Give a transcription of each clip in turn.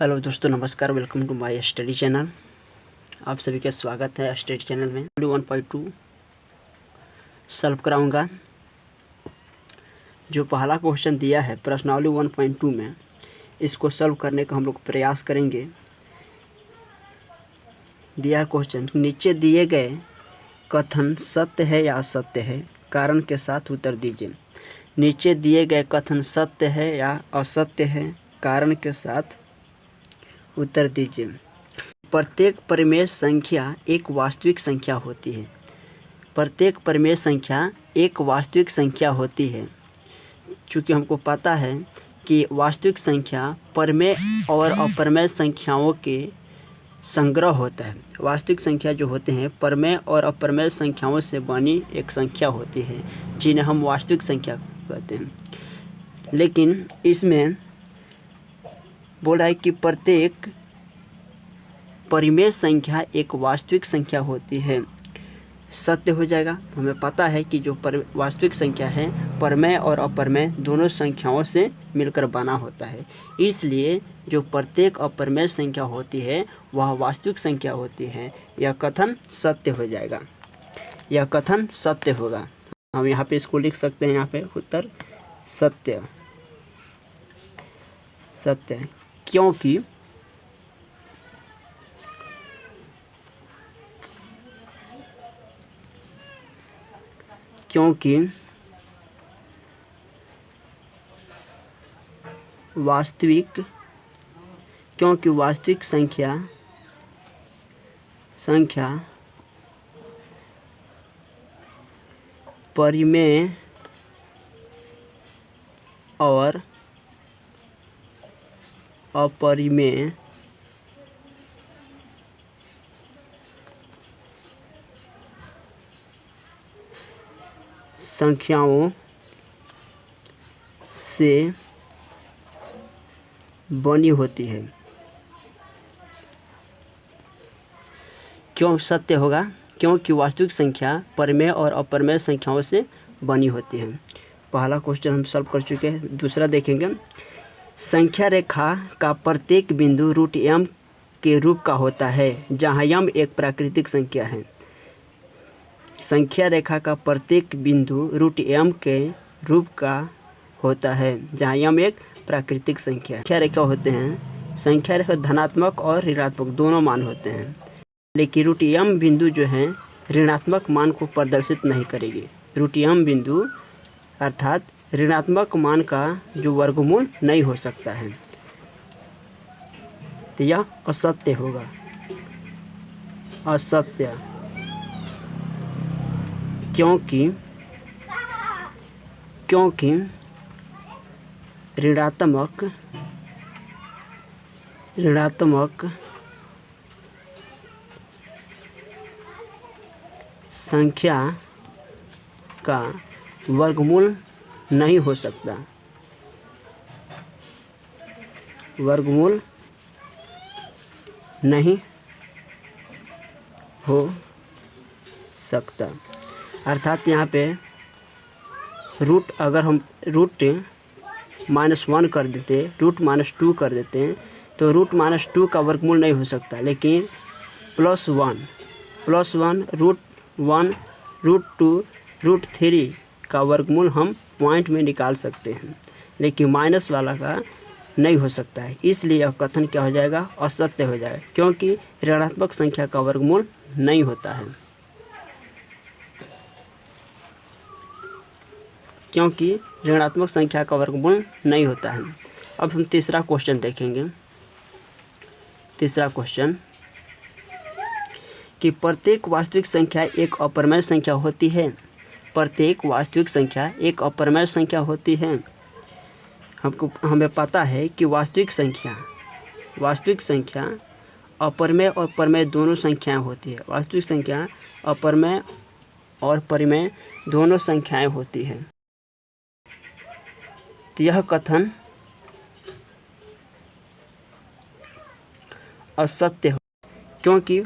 Hello दोस्तों, नमस्कार। Welcome to my study channel. आप सभी का स्वागत है स्टडी चैनल में। 1.2 सॉल्व कराऊंगा। जो पहला क्वेश्चन दिया है प्रश्नावली 1.2 में, इसको सॉल्व करने का हम लोग प्रयास करेंगे। दिया क्वेश्चन, नीचे दिए गए कथन सत्य है या असत्य है, कारण के साथ उत्तर दीजिए। नीचे दिए गए कथन सत्य है या असत्य है, कारण के साथ उत्तर दीजिए। प्रत्येक परिमेय संख्या एक वास्तविक संख्या होती है। प्रत्येक परिमेय संख्या एक वास्तविक संख्या होती है। चूँकि हमको पता है कि वास्तविक संख्या परिमेय और अपरिमेय संख्याओं के संग्रह होता है। वास्तविक संख्या जो होते हैं परिमेय और अपरिमेय संख्याओं से बनी एक संख्या होती है, जिन्हें हम वास्तविक संख्या कहते हैं। लेकिन इसमें बोल रहा है कि प्रत्येक परिमेय संख्या एक वास्तविक संख्या होती है। सत्य हो जाएगा। हमें पता है कि जो वास्तविक संख्या है परिमेय और अपरिमेय दोनों संख्याओं से मिलकर बना होता है। इसलिए जो प्रत्येक अपरिमेय संख्या होती है वह वास्तविक संख्या होती है। यह कथन सत्य हो जाएगा। यह कथन सत्य होगा। हम यहाँ पे इसको लिख सकते हैं। यहाँ पे उत्तर सत्य। सत्य क्योंकि वास्तविक संख्या परिमेय और अपरिमेय संख्याओं से बनी होती है। क्यों सत्य होगा? क्योंकि वास्तविक संख्या परिमेय और अपरिमेय संख्याओं से बनी होती है। पहला क्वेश्चन हम सॉल्व कर चुके हैं। दूसरा देखेंगे। संख्या रेखा का प्रत्येक बिंदु रूट m के रूप का होता है, जहाँ m एक प्राकृतिक संख्या है। संख्या रेखा का प्रत्येक बिंदु रूट m के रूप का होता है, जहाँ m एक प्राकृतिक संख्या है। संख्या रेखा होते हैं, संख्या रेखा धनात्मक और ऋणात्मक दोनों मान होते हैं, लेकिन रूट m बिंदु जो है ऋणात्मक मान को प्रदर्शित नहीं करेगी। रूट m बिंदु अर्थात ऋणात्मक मान का जो वर्गमूल नहीं हो सकता है, तो यह असत्य होगा। असत्य क्योंकि ऋणात्मक संख्या का वर्गमूल नहीं हो सकता। वर्गमूल नहीं हो सकता। अर्थात यहाँ पे रूट अगर हम रूट -1 कर देते, रूट -2 कर देते हैं, तो रूट -2 का वर्गमूल नहीं हो सकता। लेकिन +1 रूट 1 रूट 2 रूट 3 का वर्गमूल हम पॉइंट में निकाल सकते हैं, लेकिन माइनस वाला का नहीं हो सकता है। इसलिए यह कथन क्या हो जाएगा? असत्य हो जाएगा, क्योंकि ऋणात्मक संख्या का वर्गमूल नहीं होता है। क्योंकि ऋणात्मक संख्या का वर्गमूल नहीं होता है। अब हम तीसरा क्वेश्चन देखेंगे। तीसरा क्वेश्चन कि प्रत्येक वास्तविक संख्या एक अपरिमेय संख्या होती है। प्रत्येक वास्तविक संख्या एक अपरिमेय संख्या होती है। हमें पता है कि वास्तविक संख्या अपरिमेय और परिमेय दोनों संख्याएं होती है। वास्तविक संख्या अपरिमेय और परिमेय दोनों संख्याएं होती है। तो यह कथन असत्य है, क्योंकि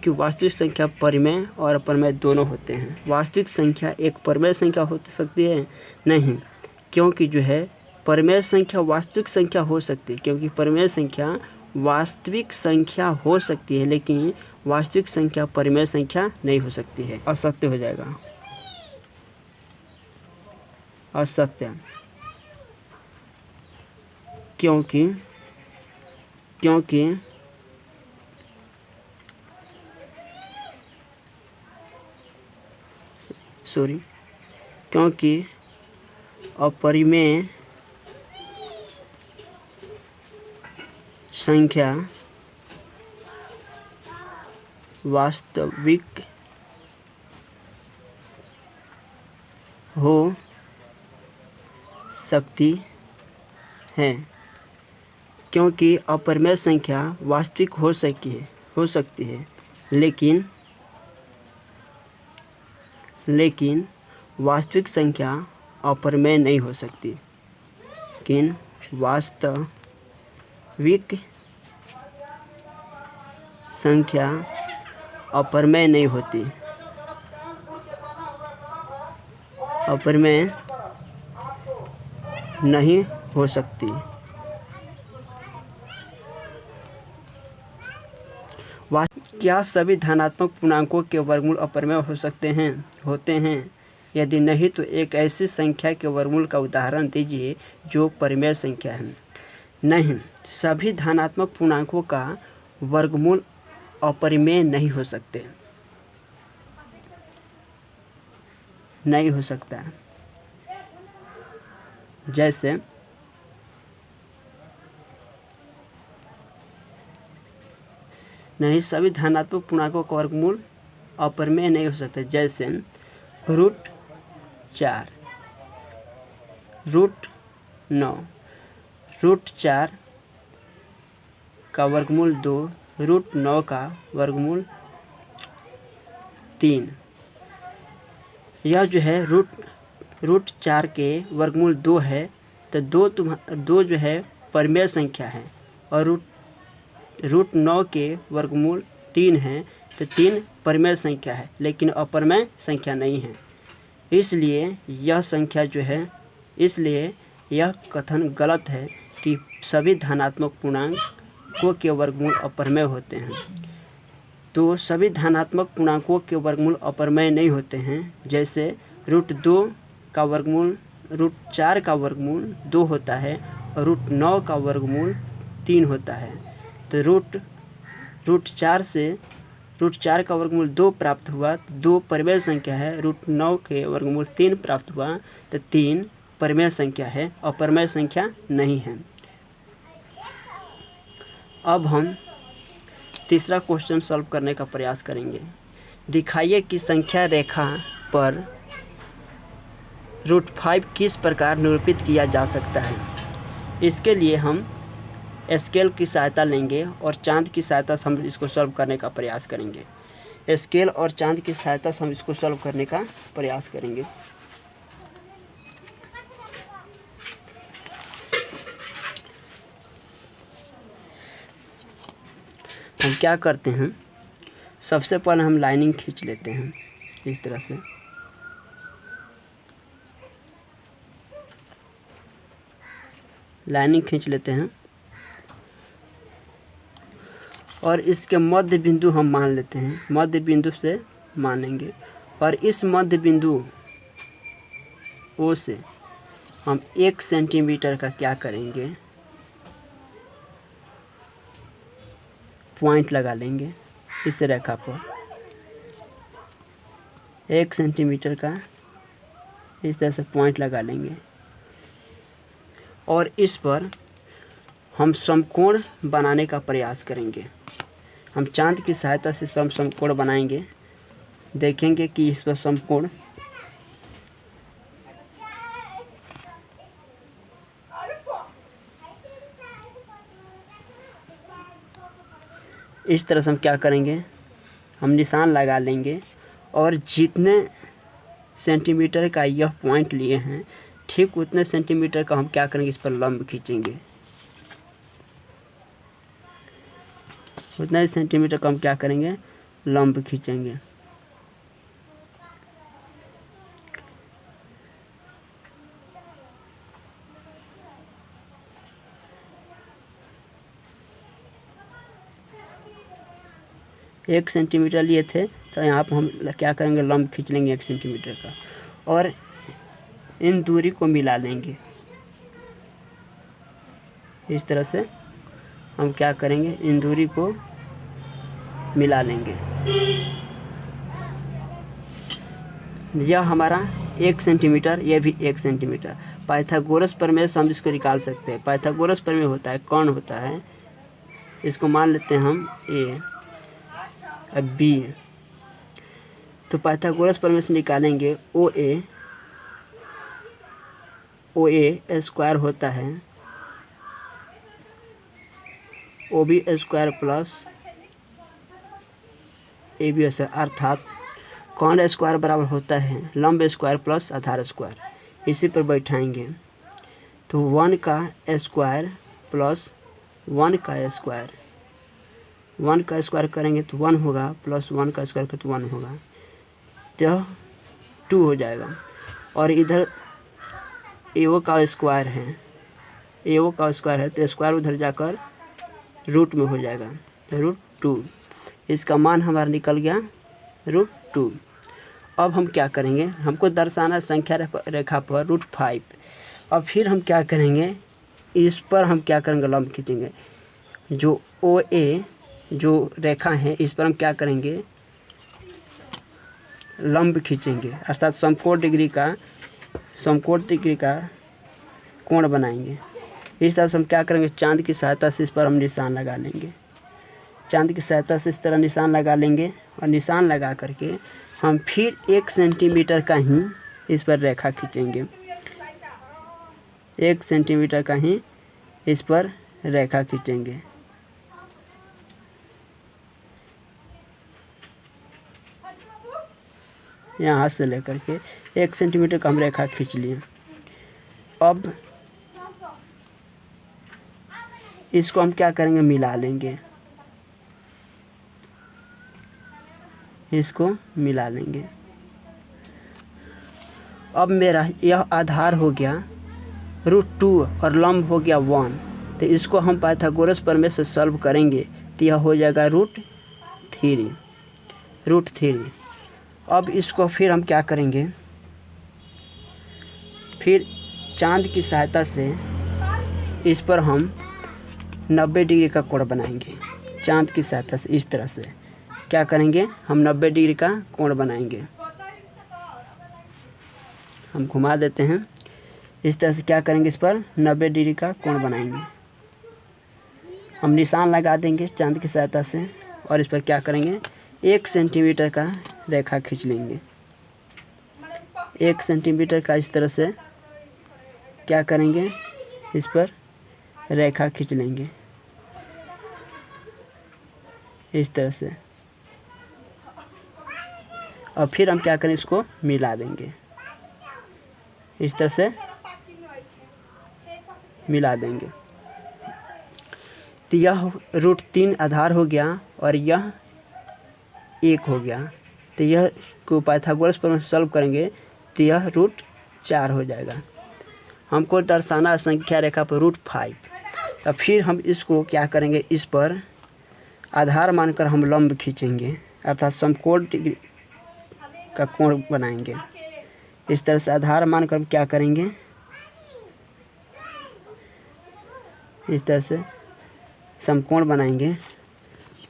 वास्तविक संख्या परिमेय और अपरिमेय दोनों होते हैं। वास्तविक संख्या एक परिमेय संख्या हो सकती है नहीं, क्योंकि जो है परिमेय संख्या वास्तविक संख्या हो सकती है, क्योंकि परिमेय संख्या वास्तविक संख्या हो सकती है, लेकिन वास्तविक संख्या परिमेय संख्या नहीं हो सकती है। असत्य हो जाएगा, असत्य, क्योंकि अपरिमेय संख्या वास्तविक हो सकती है, क्योंकि अपरिमेय संख्या वास्तविक हो सकती है, लेकिन वास्तविक संख्या अपरिमेय नहीं हो सकती, लेकिन वास्तविक संख्या अपरिमेय नहीं होती, अपरिमेय नहीं हो सकती। क्या सभी धनात्मक पूर्णांकों के वर्गमूल अपरिमेय होते हैं? यदि नहीं तो एक ऐसी संख्या के वर्गमूल का उदाहरण दीजिए जो परिमेय संख्या है। नहीं, सभी धनात्मक पूर्णांकों का वर्गमूल अपरिमेय नहीं हो सकते, नहीं हो सकता। जैसे नहीं, सभी धनात्मक पूर्णांकों का वर्गमूल अपरिमेय नहीं हो सकता। जैसे √4, √9, √4 का वर्गमूल 2, √9 का वर्गमूल 3। यह जो है √4 के वर्गमूल 2 है, तो 2 जो है परिमेय संख्या है, और √9 के वर्गमूल 3 है, तो 3 परिमेय संख्या है, लेकिन अपरिमेय संख्या नहीं है। इसलिए यह कथन गलत है कि सभी धनात्मक पूर्णांकों के वर्गमूल अपरिमेय होते हैं। तो सभी धनात्मक पूर्णांकों के वर्गमूल अपरिमेय नहीं होते हैं। जैसे √2 का वर्गमूल √4 का वर्गमूल 2 होता है, और √9 का वर्गमूल 3 होता है। तो √4 का वर्गमूल 2 प्राप्त हुआ, तो 2 परिमेय संख्या है। √9 के वर्गमूल 3 प्राप्त हुआ, तो 3 परिमेय संख्या है, अपरिमेय संख्या नहीं है। अब हम तीसरा क्वेश्चन सॉल्व करने का प्रयास करेंगे। दिखाइए कि संख्या रेखा पर √5 किस प्रकार निरूपित किया जा सकता है। इसके लिए हम स्केल की सहायता लेंगे और चांद की सहायता से हम इसको सॉल्व करने का प्रयास करेंगे। स्केल और चांद की सहायता से हम इसको सॉल्व करने का प्रयास करेंगे। हम क्या करते हैं, सबसे पहले हम लाइनिंग खींच लेते हैं इस तरह से। लाइनिंग खींच लेते हैं और इसके मध्य बिंदु हम मान लेते हैं, मध्य बिंदु से मानेंगे, और इस मध्य बिंदु ओ से हम 1 सेंटीमीटर का क्या करेंगे, पॉइंट लगा लेंगे इस रेखा पर। 1 सेंटीमीटर का इस तरह से पॉइंट लगा लेंगे, और इस पर हम समकोण बनाने का प्रयास करेंगे। हम चांद की सहायता से इस पर हम समकोण बनाएंगे, देखेंगे कि इस पर समकोण इस तरह से हम क्या करेंगे, हम निशान लगा लेंगे, और जितने सेंटीमीटर का यह पॉइंट लिए हैं, ठीक उतने सेंटीमीटर का हम क्या करेंगे, इस पर लंब खींचेंगे। उतना सेंटीमीटर का हम क्या करेंगे, लंब खींचेंगे। 1 सेंटीमीटर लिए थे, तो यहाँ पर हम क्या करेंगे, लंब खींच लेंगे 1 सेंटीमीटर का और इन दूरी को मिला लेंगे। इस तरह से हम क्या करेंगे, इन दूरी को मिला लेंगे। यह हमारा 1 सेंटीमीटर, यह भी 1 सेंटीमीटर। पाइथागोरस प्रमेय से हम इसको निकाल सकते हैं। पाइथागोरस प्रमेय होता है, कौन होता है, इसको मान लेते हैं हम ए और बी। तो पाइथागोरस प्रमेय से निकालेंगे ओ ए स्क्वायर होता है O B square plus A B square, अर्थात कौन स्क्वायर बराबर होता है लंब स्क्वायर प्लस आधार स्क्वायर। इसी पर बैठाएंगे तो 1 का स्क्वायर प्लस 1 का स्क्वायर, 1 का स्क्वायर करेंगे तो 1 होगा, प्लस 1 का स्क्वायर करेंगे तो 1 होगा, तो 2 हो जाएगा। और इधर एओ का स्क्वायर है, एओ का स्क्वायर है तो स्क्वायर उधर जाकर रूट में हो जाएगा, तो √2। इसका मान हमारा निकल गया √2। अब हम क्या करेंगे, हमको दर्शाना संख्या रेखा पर √5। अब फिर हम क्या करेंगे, इस पर हम क्या करेंगे, लंब खींचेंगे। जो ओ ए जो रेखा है इस पर हम क्या करेंगे, लंब खींचेंगे, अर्थात समकोण डिग्री का कोण बनाएंगे। इस तरह से हम क्या करेंगे, चांद की सहायता से इस पर हम निशान लगा लेंगे। चांद की सहायता से इस तरह निशान लगा लेंगे और निशान लगा करके हम फिर 1 सेंटीमीटर का ही इस पर रेखा खींचेंगे। 1 सेंटीमीटर का ही इस पर रेखा खींचेंगे। यहाँ से लेकर के 1 सेंटीमीटर का हम रेखा खींच लिए। अब इसको हम क्या करेंगे, मिला लेंगे, इसको मिला लेंगे। अब मेरा यह आधार हो गया √2 और लंब हो गया 1। तो इसको हम पाइथागोरस प्रमेय से सॉल्व करेंगे तो यह हो जाएगा √3। अब इसको फिर हम क्या करेंगे, फिर चांद की सहायता से इस पर हम 90 डिग्री का कोण बनाएंगे। चांद की सहायता से इस तरह से क्या करेंगे, हम 90 डिग्री का कोण बनाएंगे। हम घुमा देते हैं, इस तरह से क्या करेंगे, इस पर 90 डिग्री का कोण बनाएंगे। हम निशान लगा देंगे चांद की सहायता से और इस पर क्या करेंगे, 1 सेंटीमीटर का रेखा खींच लेंगे। 1 सेंटीमीटर का इस तरह से क्या करेंगे, इस पर रेखा खींच लेंगे इस तरह से। और फिर हम क्या करें, इसको मिला देंगे, इस तरह से मिला देंगे। तो यह √3 आधार हो गया और यह 1 हो गया। तो यह को पाइथागोरस प्रमेय से सॉल्व करेंगे तो यह √4 हो जाएगा। हमको दर्शाना संख्या रेखा पर √5। तो फिर हम इसको क्या करेंगे, इस पर आधार मानकर हम लंब खींचेंगे, अर्थात समकोण डिग्री का कोण बनाएंगे। इस तरह से आधार मानकर हम क्या करेंगे, इस तरह से समकोण बनाएंगे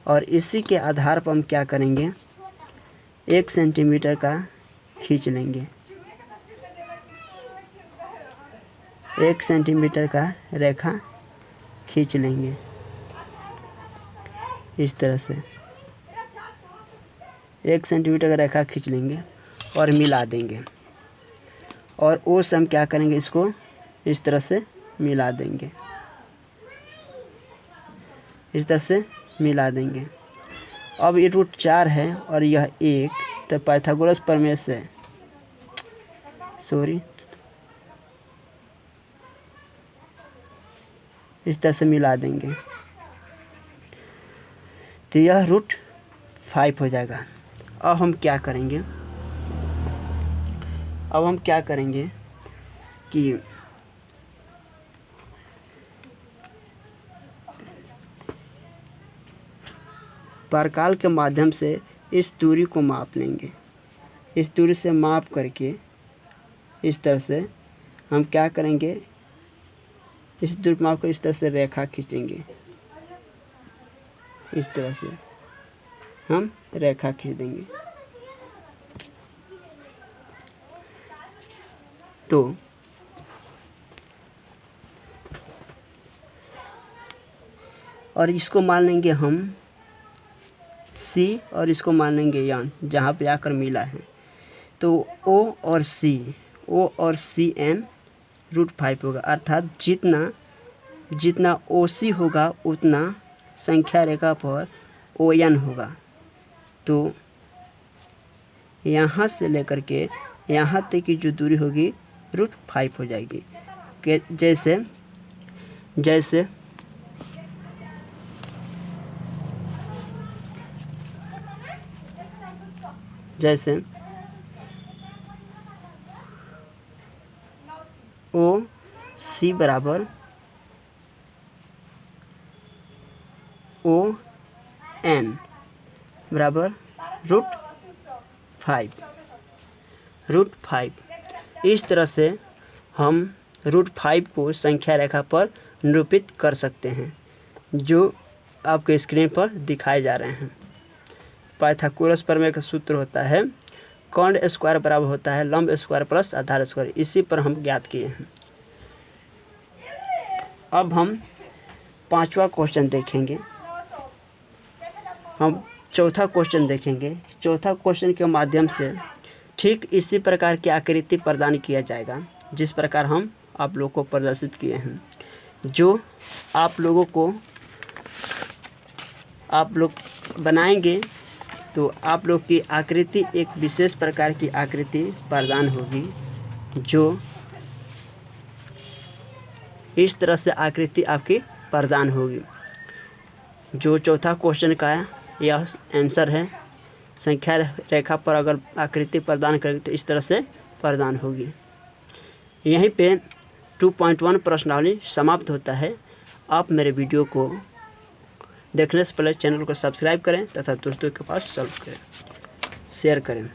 और इसी के आधार पर हम क्या करेंगे, 1 सेंटीमीटर का खींच लेंगे। 1 सेंटीमीटर का रेखा खींच लेंगे इस तरह से 1 सेंटीमीटर का रेखा खींच लेंगे और मिला देंगे। और ओ से हम क्या करेंगे, इसको इस तरह से मिला देंगे, इस तरह से मिला देंगे। अब ये √4 है और यह 1, तो पाइथागोरस प्रमेय से इस तरह से मिला देंगे तो यह √5 हो जाएगा। अब हम क्या करेंगे, कि प्रकाल के माध्यम से इस दूरी को माप लेंगे। इस दूरी से माप करके इस तरह से हम क्या करेंगे, इस दूरी को माप कर इस तरह से रेखा खींचेंगे। इस तरह से हम रेखा खींच देंगे। तो और इसको मान लेंगे हम C और इसको मान लेंगे N, जहाँ पे आकर मिला है। तो O और C N √5 होगा, अर्थात जितना OC होगा उतना संख्या रेखा पर ON होगा। तो यहाँ से लेकर के यहाँ तक की जो दूरी होगी √5 हो जाएगी। कि जैसे OC बराबर ON बराबर √5। इस तरह से हम √5 को संख्या रेखा पर निरूपित कर सकते हैं, जो आपके स्क्रीन पर दिखाए जा रहे हैं। पाइथागोरस प्रमेय का सूत्र होता है कर्ण स्क्वायर बराबर होता है लंब स्क्वायर प्लस आधार स्क्वायर, इसी पर हम ज्ञात किए हैं। अब हम 5वां क्वेश्चन देखेंगे। हम चौथा क्वेश्चन देखेंगे। चौथा क्वेश्चन के माध्यम से ठीक इसी प्रकार की आकृति प्रदान किया जाएगा जिस प्रकार हम आप लोग को प्रदर्शित किए हैं। जो आप लोग बनाएंगे तो आप लोग की आकृति एक विशेष प्रकार की आकृति प्रदान होगी, जो इस तरह से आकृति आपकी प्रदान होगी। जो चौथा क्वेश्चन का यह आंसर है। संख्या रेखा पर अगर आकृति प्रदान करेंगे तो इस तरह से प्रदान होगी। यहीं पे 2.1 प्रश्नावली समाप्त होता है। आप मेरे वीडियो को देखने से पहले चैनल को सब्सक्राइब करें तथा दोस्तों के पास शेयर करें।